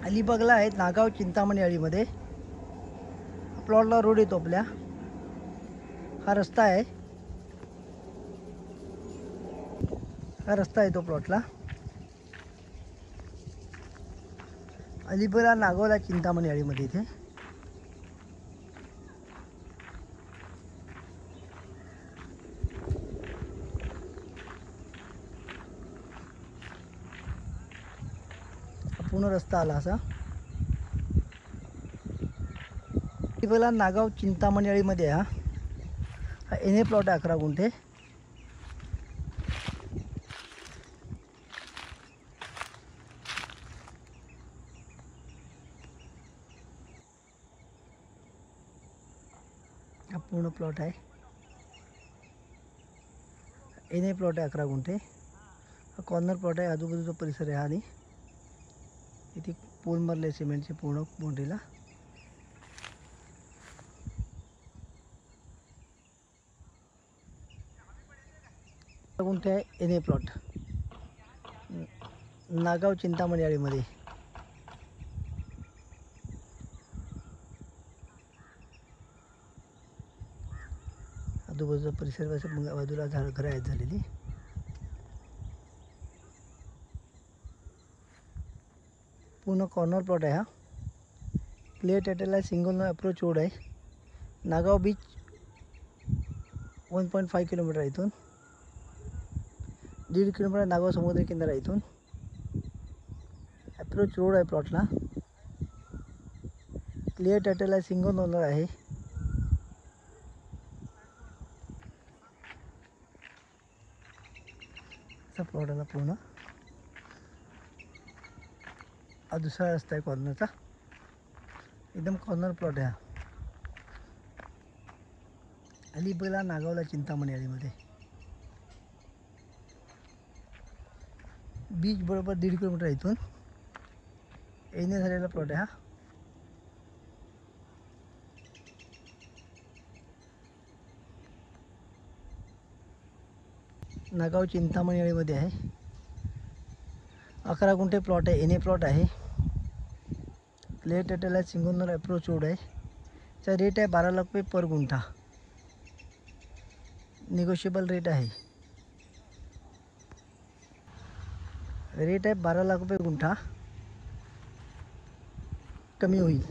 अलिबागला आहेत नागाव चिंतामणी अळीमध्ये. प्लॉटला रोड येतो आपल्या, हा रस्ता आहे, हा रस्ता येतो प्लॉटला. अलिबागला नागावला चिंतामणी अळीमध्ये इथे पूर्ण रस्ता आला असा. अलिबागला नागाव चिंतामणी अळीमध्ये हा एन ए प्लॉट आहे 11 गुंठे. हा पूर्ण प्लॉट आहे, एन ए प्लॉट आहे 11 गुंठे. हा कॉर्नर प्लॉट आहे, आजूबाजूचा परिसर आहे. आणि इथे पोल मारले सिमेंटचे पूर्ण बाउंड्रीला. गुंठे आहे N A plot Nagaon Chintamani अळीमध्ये. आजूबाजूचा परिसर बाजूला घरं आहेत झालेली. पूर्ण कॉर्नर प्लॉट आहे हा. क्लिअर टायटल आहे, सिंगल नो अप्रोच रोड आहे. नागाव बीच 1.5 किलोमीटर आहे इथून. 1.5 किलोमीटर नागाव समुद्र किनारा आहे इथून. अप्रोच रोड आहे प्लॉटला. क्लिअर टायटल आहे, सिंगल ओनर आहे. असा प्लॉट आला पूर्ण. हा दुसरा रस्ता आहे कॉर्नरचा, एकदम कॉर्नर प्लॉट आहे हा. अलिबागला नागावला चिंतामणी अळीमध्ये. बीच बरोबर 1.5 किलोमीटर इथून. येणे झालेला प्लॉट आहे हा. नागाव चिंतामणी अळीमध्ये आहे. 11 गुंठे प्लॉट आहे, एन ए प्लॉट आहे. क्लिअर टायटल आहे, सिंगल अप्रोच रोड आहे. चा रेट आहे 12 लाख रुपये पर गुंठा. निगोशिएबल रेट आहे. रेट आहे 12 लाख रुपये गुंठा, कमी होईल.